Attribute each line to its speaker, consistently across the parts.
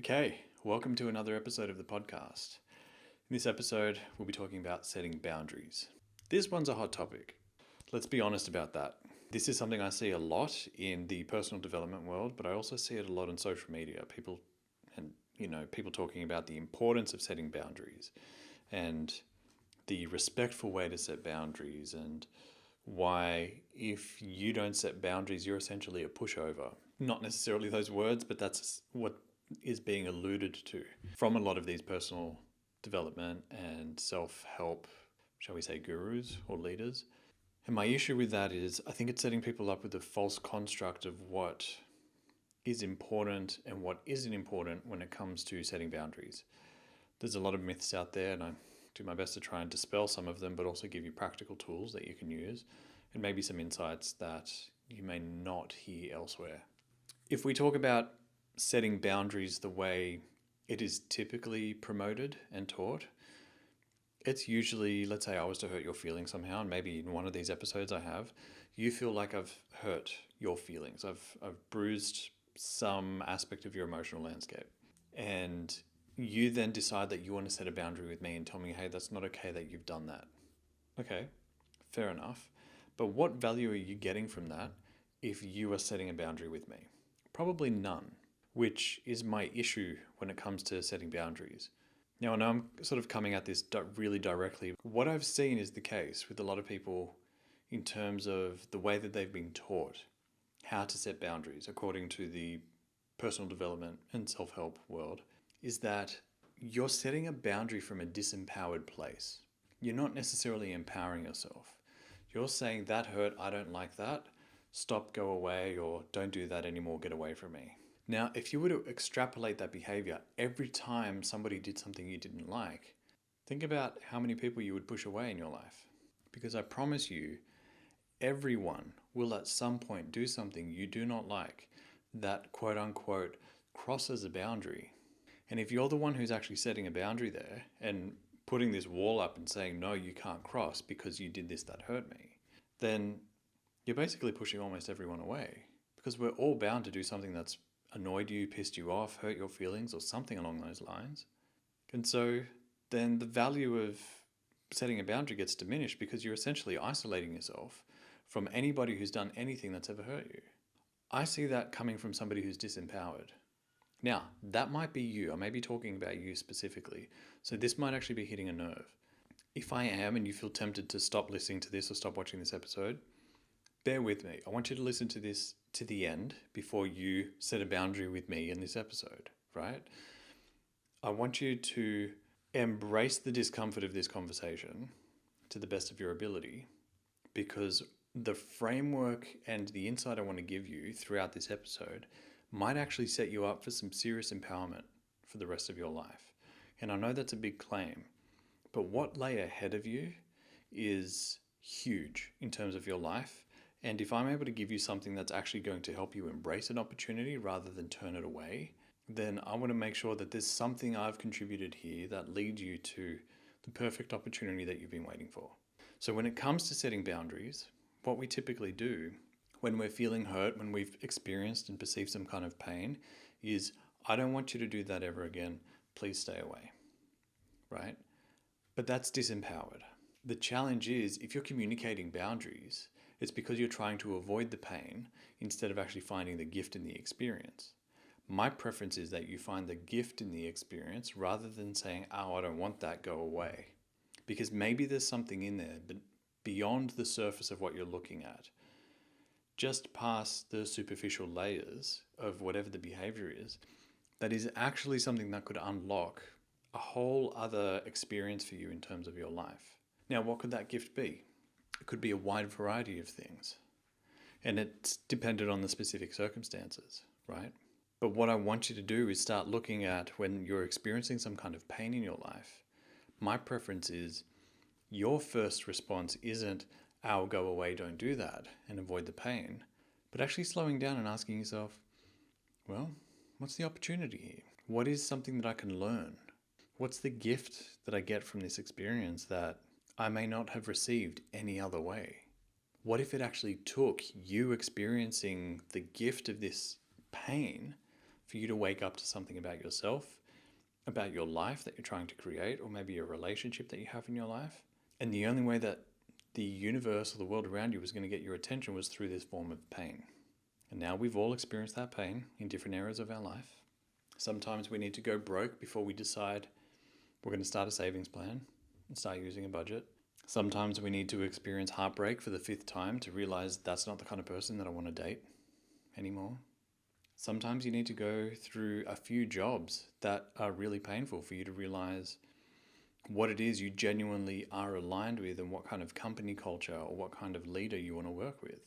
Speaker 1: Okay, welcome to another episode of the podcast. In this episode, we'll be talking about setting boundaries. This one's a hot topic. Let's be honest about that. This is something I see a lot in the personal development world, but I also see it a lot on social media. People talking about the importance of setting boundaries and the respectful way to set boundaries, and why if you don't set boundaries, you're essentially a pushover. Not necessarily those words, but that's what is being alluded to from a lot of these personal development and self-help, shall we say, gurus or leaders. And my issue with that is I think it's setting people up with a false construct of what is important and what isn't important when it comes to setting boundaries. There's a lot of myths out there, and I do my best to try and dispel some of them, but also give you practical tools that you can use and maybe some insights that you may not hear elsewhere. If we talk about setting boundaries the way it is typically promoted and taught, it's usually, let's say I was to hurt your feelings somehow, and maybe in one of these episodes I have, you feel like I've hurt your feelings. I've bruised some aspect of your emotional landscape. And you then decide that you want to set a boundary with me and tell me, hey, that's not okay that you've done that. Okay, fair enough. But what value are you getting from that if you are setting a boundary with me? Probably none, which is my issue when it comes to setting boundaries. Now, I know I'm sort of coming at this really directly. What I've seen is the case with a lot of people in terms of the way that they've been taught how to set boundaries according to the personal development and self-help world, is that you're setting a boundary from a disempowered place. You're not necessarily empowering yourself. You're saying, that hurt, I don't like that, stop, go away, or don't do that anymore, get away from me. Now, if you were to extrapolate that behavior every time somebody did something you didn't like, think about how many people you would push away in your life. Because I promise you, everyone will at some point do something you do not like that quote unquote crosses a boundary. And if you're the one who's actually setting a boundary there and putting this wall up and saying, no, you can't cross because you did this, that hurt me, then you're basically pushing almost everyone away, because we're all bound to do something that's annoyed you, pissed you off, hurt your feelings, or something along those lines. And so then the value of setting a boundary gets diminished because you're essentially isolating yourself from anybody who's done anything that's ever hurt you. I see that coming from somebody who's disempowered. Now, that might be you. I may be talking about you specifically. So this might actually be hitting a nerve. If I am, and you feel tempted to stop listening to this or stop watching this episode, bear with me. I want you to listen to this to the end before you set a boundary with me in this episode, right? I want you to embrace the discomfort of this conversation to the best of your ability, because the framework and the insight I want to give you throughout this episode might actually set you up for some serious empowerment for the rest of your life. And I know that's a big claim, but what lay ahead of you is huge in terms of your life. And if I'm able to give you something that's actually going to help you embrace an opportunity rather than turn it away, then I want to make sure that there's something I've contributed here that leads you to the perfect opportunity that you've been waiting for. So when it comes to setting boundaries, what we typically do when we're feeling hurt, when we've experienced and perceived some kind of pain, is, I don't want you to do that ever again. Please stay away, right? But that's disempowered. The challenge is, if you're communicating boundaries, it's because you're trying to avoid the pain instead of actually finding the gift in the experience. My preference is that you find the gift in the experience rather than saying, oh, I don't want that, go away. Because maybe there's something in there, but beyond the surface of what you're looking at, just past the superficial layers of whatever the behavior is, that is actually something that could unlock a whole other experience for you in terms of your life. Now, what could that gift be? It could be a wide variety of things, and it's dependent on the specific circumstances, right? But what I want you to do is start looking at, when you're experiencing some kind of pain in your life, my preference is your first response isn't, "I'll go away, don't do that," and avoid the pain, but actually slowing down and asking yourself, well, what's the opportunity here? What is something that I can learn? What's the gift that I get from this experience that I may not have received any other way? What if it actually took you experiencing the gift of this pain for you to wake up to something about yourself, about your life that you're trying to create, or maybe a relationship that you have in your life. And the only way that the universe or the world around you was going to get your attention was through this form of pain. And now we've all experienced that pain in different areas of our life. Sometimes we need to go broke before we decide we're going to start a savings plan and start using a budget. Sometimes we need to experience heartbreak for the 5th time to realize that's not the kind of person that I want to date anymore. Sometimes you need to go through a few jobs that are really painful for you to realize what it is you genuinely are aligned with and what kind of company culture or what kind of leader you want to work with.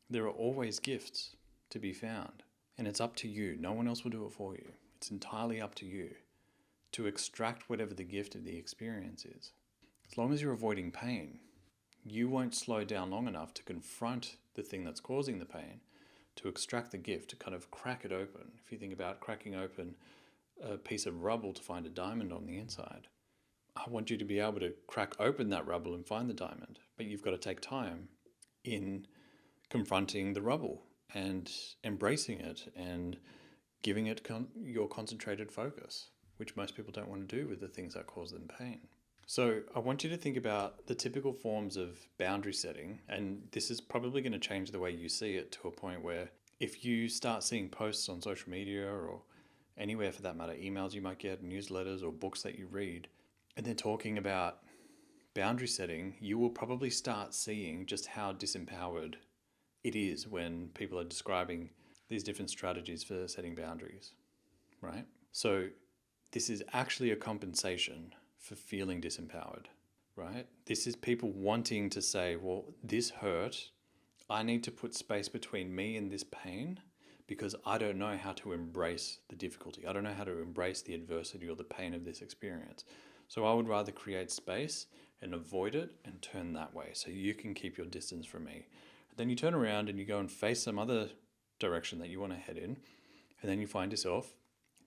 Speaker 1: There are always gifts to be found, and it's up to you. No one else will do it for you. It's entirely up to you to extract whatever the gift of the experience is. As long as you're avoiding pain, you won't slow down long enough to confront the thing that's causing the pain, to extract the gift, to kind of crack it open. If you think about cracking open a piece of rubble to find a diamond on the inside, I want you to be able to crack open that rubble and find the diamond, but you've got to take time in confronting the rubble and embracing it and giving it your concentrated focus, which most people don't want to do with the things that cause them pain. So I want you to think about the typical forms of boundary setting, and this is probably going to change the way you see it to a point where if you start seeing posts on social media or anywhere for that matter, emails you might get, newsletters or books that you read, and they're talking about boundary setting, you will probably start seeing just how disempowered it is when people are describing these different strategies for setting boundaries, right? So this is actually a compensation for feeling disempowered, right? This is people wanting to say, well, this hurt. I need to put space between me and this pain because I don't know how to embrace the difficulty. I don't know how to embrace the adversity or the pain of this experience. So I would rather create space and avoid it and turn that way so you can keep your distance from me. Then you turn around and you go and face some other direction that you want to head in, and then you find yourself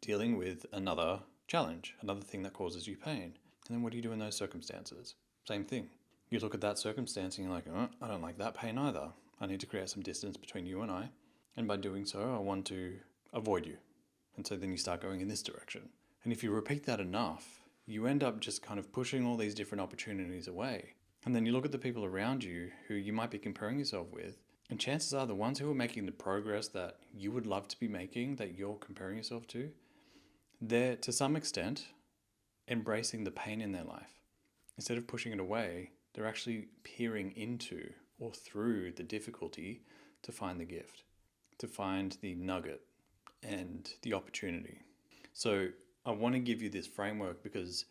Speaker 1: dealing with another challenge, another thing that causes you pain. And then what do you do in those circumstances? Same thing. You look at that circumstance and you're like, oh, I don't like that pain either. I need to create some distance between you and I. And by doing so, I want to avoid you. And so then you start going in this direction. And if you repeat that enough, you end up just kind of pushing all these different opportunities away. And then you look at the people around you who you might be comparing yourself with, and chances are the ones who are making the progress that you would love to be making, that you're comparing yourself to, they're to some extent embracing the pain in their life. Instead of pushing it away, they're actually peering into or through the difficulty to find the gift, to find the nugget and the opportunity. So I want to give you this framework because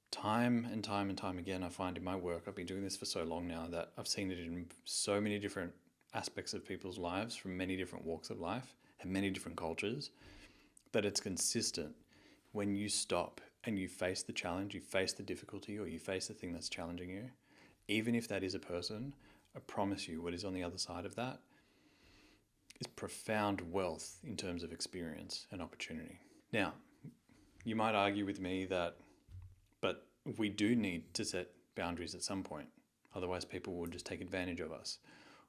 Speaker 1: time and time and time again, I find in my work, I've been doing this for so long now that I've seen it in so many different aspects of people's lives from many different walks of life and many different cultures, that it's consistent. When you stop and you face the challenge, you face the difficulty, or you face the thing that's challenging you, even if that is a person, I promise you what is on the other side of that is profound wealth in terms of experience and opportunity. Now, you might argue with me that, but we do need to set boundaries at some point. Otherwise, people will just take advantage of us,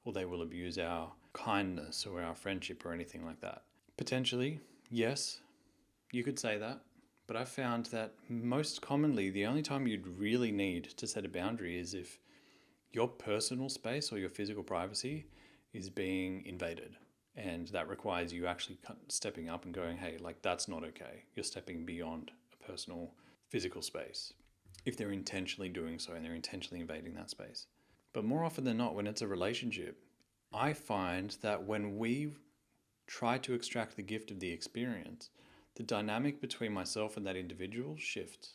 Speaker 1: or they will abuse our kindness or our friendship or anything like that. Potentially, yes, you could say that. But I've found that most commonly, the only time you'd really need to set a boundary is if your personal space or your physical privacy is being invaded. And that requires you actually stepping up and going, hey, like that's not okay. You're stepping beyond a personal physical space. If they're intentionally doing so and they're intentionally invading that space. But more often than not, when it's a relationship, I find that when we try to extract the gift of the experience, the dynamic between myself and that individual shifts.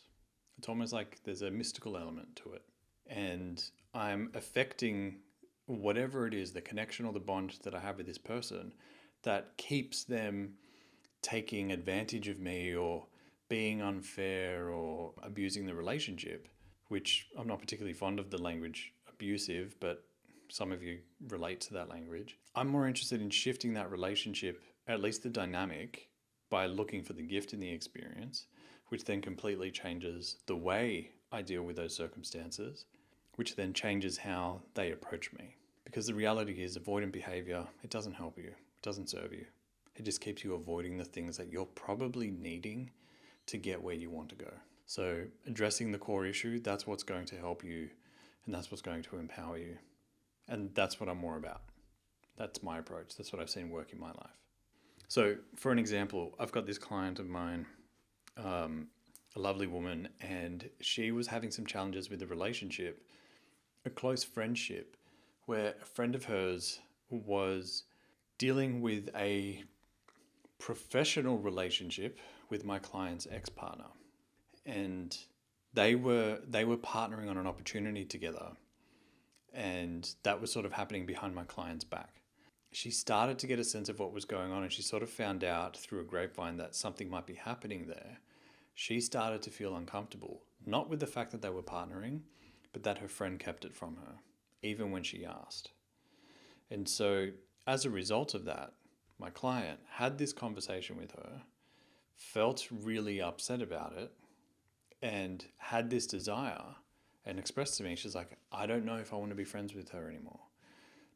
Speaker 1: It's almost like there's a mystical element to it. And I'm affecting whatever it is, the connection or the bond that I have with this person that keeps them taking advantage of me or being unfair or abusing the relationship, which I'm not particularly fond of the language abusive, but some of you relate to that language. I'm more interested in shifting that relationship, at least the dynamic, by looking for the gift in the experience, which then completely changes the way I deal with those circumstances, which then changes how they approach me. Because the reality is avoidant behavior, it doesn't help you, it doesn't serve you. It just keeps you avoiding the things that you're probably needing to get where you want to go. So addressing the core issue, that's what's going to help you, and that's what's going to empower you. And that's what I'm more about. That's my approach. That's what I've seen work in my life. So for an example, I've got this client of mine, a lovely woman, and she was having some challenges with a relationship, a close friendship, where a friend of hers was dealing with a professional relationship with my client's ex-partner. And they were partnering on an opportunity together, and that was sort of happening behind my client's back. She started to get a sense of what was going on, and she sort of found out through a grapevine that something might be happening there. She started to feel uncomfortable, not with the fact that they were partnering, but that her friend kept it from her, even when she asked. And so as a result of that, my client had this conversation with her, felt really upset about it, and had this desire and expressed to me, she's like, I don't know if I want to be friends with her anymore.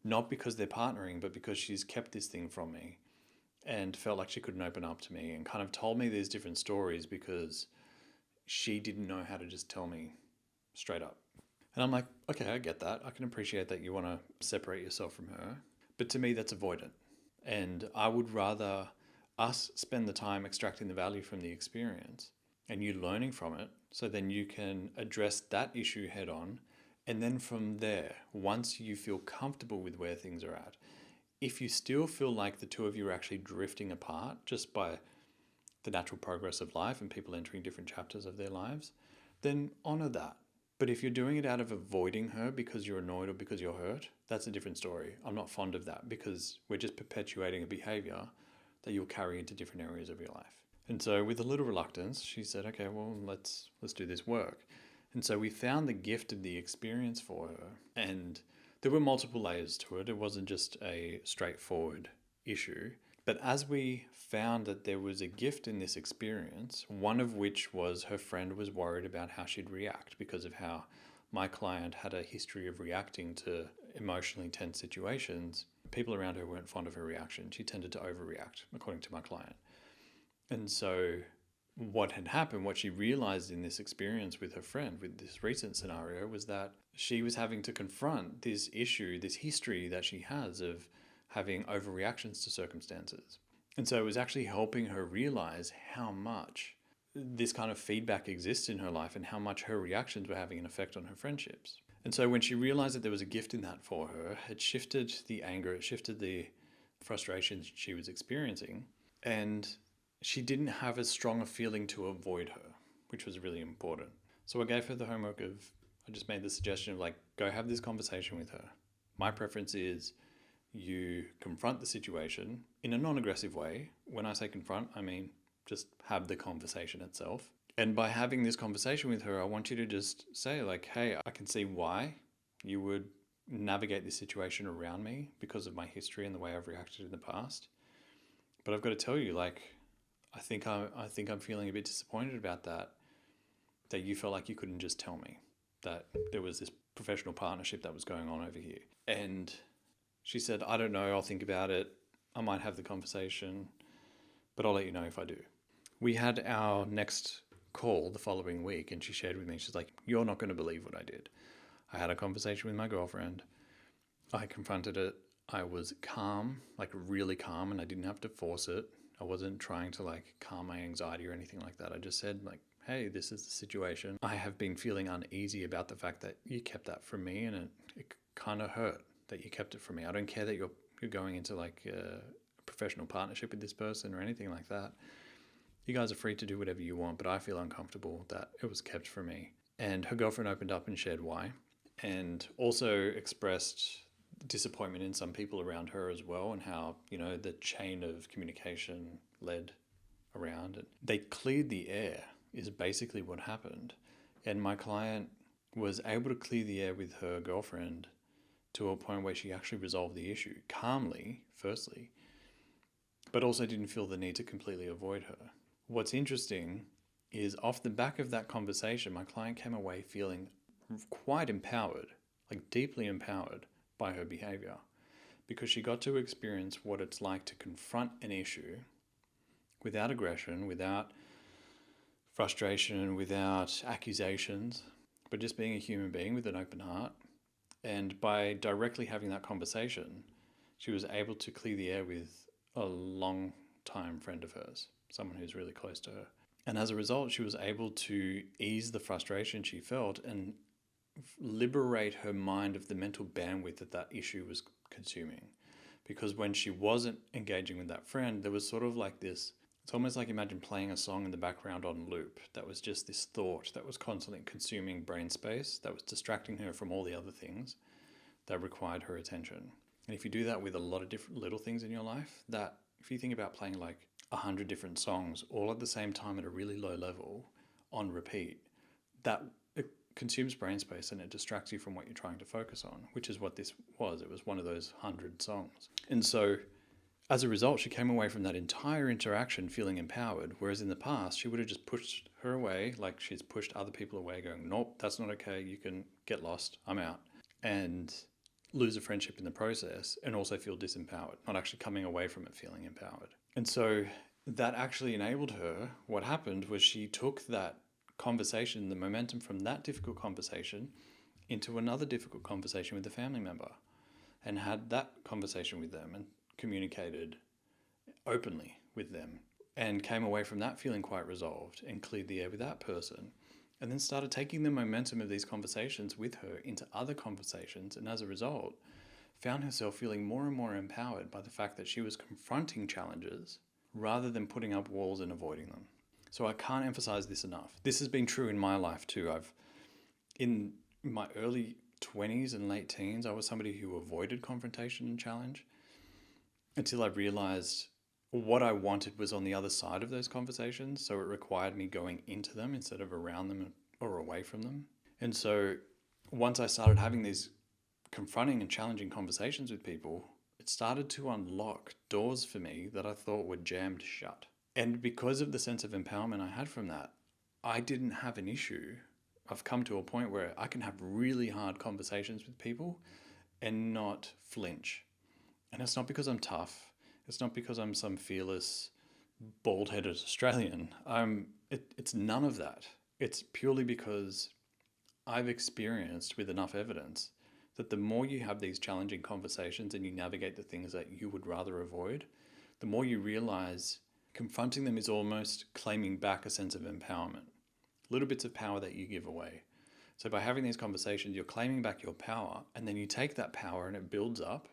Speaker 1: Not because they're partnering, but because she's kept this thing from me and felt like she couldn't open up to me, and kind of told me these different stories because she didn't know how to just tell me straight up. And I'm like, okay, I get that. I can appreciate that you want to separate yourself from her. But to me, that's avoidant. And I would rather us spend the time extracting the value from the experience and you learning from it, so then you can address that issue head on. And then from there, once you feel comfortable with where things are at, if you still feel like the two of you are actually drifting apart just by the natural progress of life and people entering different chapters of their lives, then honor that. But if you're doing it out of avoiding her because you're annoyed or because you're hurt, that's a different story. I'm not fond of that, because we're just perpetuating a behavior that you'll carry into different areas of your life. And so with a little reluctance, she said, okay, well, let's do this work. And so we found the gift of the experience for her, and there were multiple layers to it. It wasn't just a straightforward issue. But as we found that there was a gift in this experience, one of which was her friend was worried about how she'd react because of how my client had a history of reacting to emotionally tense situations. People around her weren't fond of her reaction. She tended to overreact, according to my client. And so what had happened, what she realized in this experience with her friend, with this recent scenario, was that she was having to confront this issue, this history that she has of having overreactions to circumstances. And so it was actually helping her realize how much this kind of feedback exists in her life and how much her reactions were having an effect on her friendships. And so when she realized that there was a gift in that for her, it shifted the anger, it shifted the frustrations she was experiencing, and she didn't have as strong a feeling to avoid her, which was really important. So I gave her the homework of, I just made the suggestion of go have this conversation with her. My preference is you confront the situation in a non-aggressive way. When I say confront, I mean just have the conversation itself. And by having this conversation with her, I want you to just say hey, I can see why you would navigate this situation around me because of my history and the way I've reacted in the past. But I've got to tell you, I think I'm feeling a bit disappointed about that you felt like you couldn't just tell me that there was this professional partnership that was going on over here. And she said, I don't know, I'll think about it. I might have the conversation, but I'll let you know if I do. We had our next call the following week, and she shared with me, she's like, you're not going to believe what I did. I had a conversation with my girlfriend. I confronted it. I was calm, really calm, and I didn't have to force it. I wasn't trying to calm my anxiety or anything like that. I just said hey, this is the situation. I have been feeling uneasy about the fact that you kept that from me, and it kind of hurt that you kept it from me. I don't care that you're going into a professional partnership with this person or anything like that. You guys are free to do whatever you want, but I feel uncomfortable that it was kept from me. And her girlfriend opened up and shared why, and also expressed disappointment in some people around her as well, and how the chain of communication led around, and they cleared the air is basically what happened. And my client was able to clear the air with her girlfriend to a point where she actually resolved the issue calmly, firstly, but also didn't feel the need to completely avoid her. What's interesting is off the back of that conversation, my client came away feeling quite empowered, deeply empowered by her behavior, because she got to experience what it's like to confront an issue without aggression, without frustration, without accusations, but just being a human being with an open heart. And by directly having that conversation, she was able to clear the air with a long time friend of hers, someone who's really close to her. And as a result, she was able to ease the frustration she felt and liberate her mind of the mental bandwidth that that issue was consuming. Because when she wasn't engaging with that friend, there was sort of like this, it's almost like imagine playing a song in the background on loop. That was just this thought that was constantly consuming brain space, that was distracting her from all the other things that required her attention. And if you do that with a lot of different little things in your life, that if you think about playing like 100 different songs all at the same time at a really low level on repeat, that it consumes brain space and it distracts you from what you're trying to focus on, which is what this was. It was one of those 100 songs. And so as a result, she came away from that entire interaction feeling empowered, whereas in the past, she would have just pushed her away, like she's pushed other people away, going, nope, that's not okay, you can get lost, I'm out. And lose a friendship in the process and also feel disempowered, not actually coming away from it feeling empowered. And so that actually enabled her, what happened was she took that conversation, the momentum from that difficult conversation, into another difficult conversation with a family member and had that conversation with them and communicated openly with them and came away from that feeling quite resolved and cleared the air with that person. And then started taking the momentum of these conversations with her into other conversations, and as a result, found herself feeling more and more empowered by the fact that she was confronting challenges rather than putting up walls and avoiding them. So I can't emphasize this enough. This has been true in my life too. In my early 20s and late teens, I was somebody who avoided confrontation and challenge until I realized what I wanted was on the other side of those conversations. So it required me going into them instead of around them or away from them. And so once I started having these confronting and challenging conversations with people, it started to unlock doors for me that I thought were jammed shut. And because of the sense of empowerment I had from that, I didn't have an issue. I've come to a point where I can have really hard conversations with people and not flinch. And it's not because I'm tough. It's not because I'm some fearless, bald-headed Australian. It's none of that. It's purely because I've experienced with enough evidence that the more you have these challenging conversations and you navigate the things that you would rather avoid, the more you realize confronting them is almost claiming back a sense of empowerment. Little bits of power that you give away. So by having these conversations, you're claiming back your power, and then you take that power and it builds up,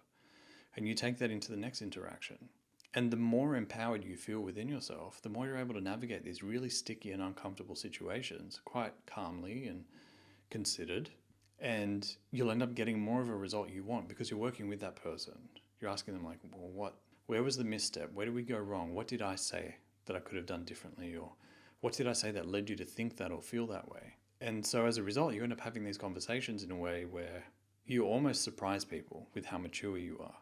Speaker 1: and you take that into the next interaction. And the more empowered you feel within yourself, the more you're able to navigate these really sticky and uncomfortable situations quite calmly and considered. And you'll end up getting more of a result you want because you're working with that person. You're asking them like, well, where was the misstep? Where did we go wrong? What did I say that I could have done differently? Or what did I say that led you to think that or feel that way? And so as a result, you end up having these conversations in a way where you almost surprise people with how mature you are.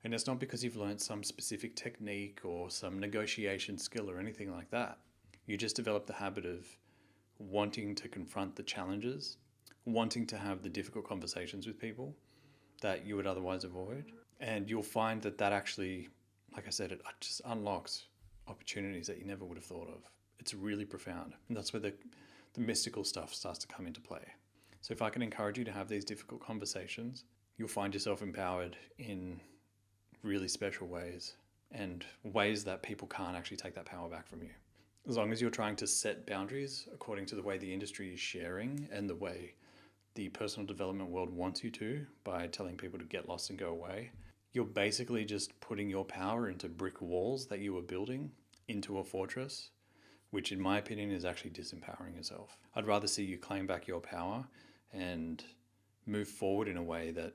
Speaker 1: And it's not because you've learned some specific technique or some negotiation skill or anything like that. You just develop the habit of wanting to confront the challenges, wanting to have the difficult conversations with people that you would otherwise avoid. And you'll find that that actually, like I said, it just unlocks opportunities that you never would have thought of. It's really profound. And that's where the mystical stuff starts to come into play. So if I can encourage you to have these difficult conversations, you'll find yourself empowered in really special ways and ways that people can't actually take that power back from you. As long as you're trying to set boundaries according to the way the industry is sharing and the way the personal development world wants you to by telling people to get lost and go away, you're basically just putting your power into brick walls that you were building into a fortress, which in my opinion is actually disempowering yourself. I'd rather see you claim back your power and move forward in a way that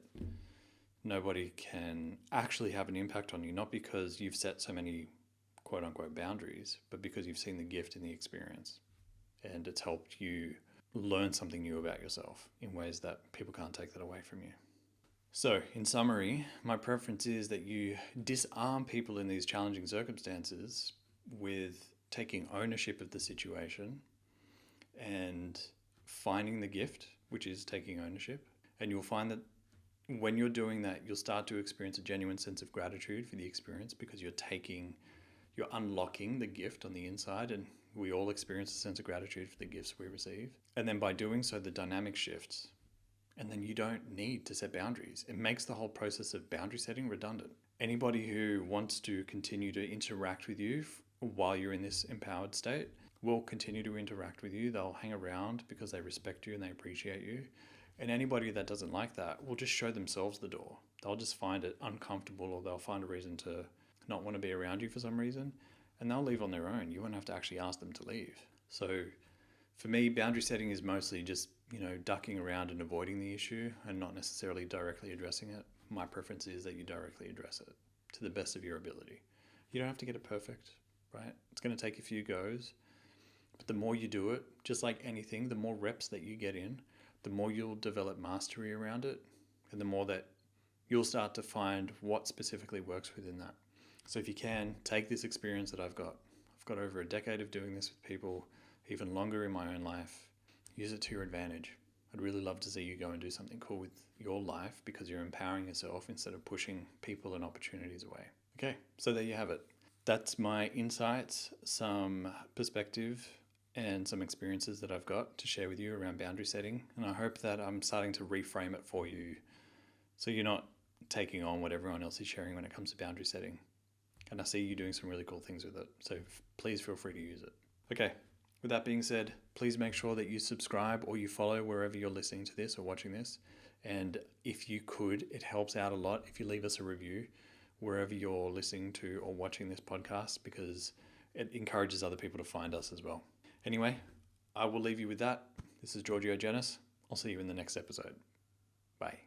Speaker 1: nobody can actually have an impact on you, not because you've set so many quote unquote boundaries, but because you've seen the gift in the experience and it's helped you learn something new about yourself in ways that people can't take that away from you. So in summary, my preference is that you disarm people in these challenging circumstances with taking ownership of the situation and finding the gift, which is taking ownership. And you'll find that When you're doing that, you'll start to experience a genuine sense of gratitude for the experience, because you're unlocking the gift on the inside, and we all experience a sense of gratitude for the gifts we receive. And then by doing so, the dynamic shifts, and then you don't need to set boundaries. It makes the whole process of boundary setting redundant. Anybody who wants to continue to interact with you while you're in this empowered state will continue to interact with you. They'll hang around because they respect you and they appreciate you. And anybody that doesn't like that will just show themselves the door. They'll just find it uncomfortable, or they'll find a reason to not want to be around you for some reason, and they'll leave on their own. You won't have to actually ask them to leave. So for me, boundary setting is mostly just, ducking around and avoiding the issue and not necessarily directly addressing it. My preference is that you directly address it to the best of your ability. You don't have to get it perfect, right? It's going to take a few goes, but the more you do it, just like anything, the more reps that you get in, the more you'll develop mastery around it, and the more that you'll start to find what specifically works within that. So if you can, take this experience that I've got over a decade of doing this with people, even longer in my own life, use it to your advantage. I'd really love to see you go and do something cool with your life, because you're empowering yourself instead of pushing people and opportunities away. Okay, so there you have it. That's my insights, some perspective, and some experiences that I've got to share with you around boundary setting. And I hope that I'm starting to reframe it for you, so you're not taking on what everyone else is sharing when it comes to boundary setting. And I see you doing some really cool things with it. So please feel free to use it. Okay, with that being said, please make sure that you subscribe or you follow wherever you're listening to this or watching this. And if you could, it helps out a lot if you leave us a review wherever you're listening to or watching this podcast, because it encourages other people to find us as well. Anyway, I will leave you with that. This is Giorgio. I'll see you in the next episode. Bye.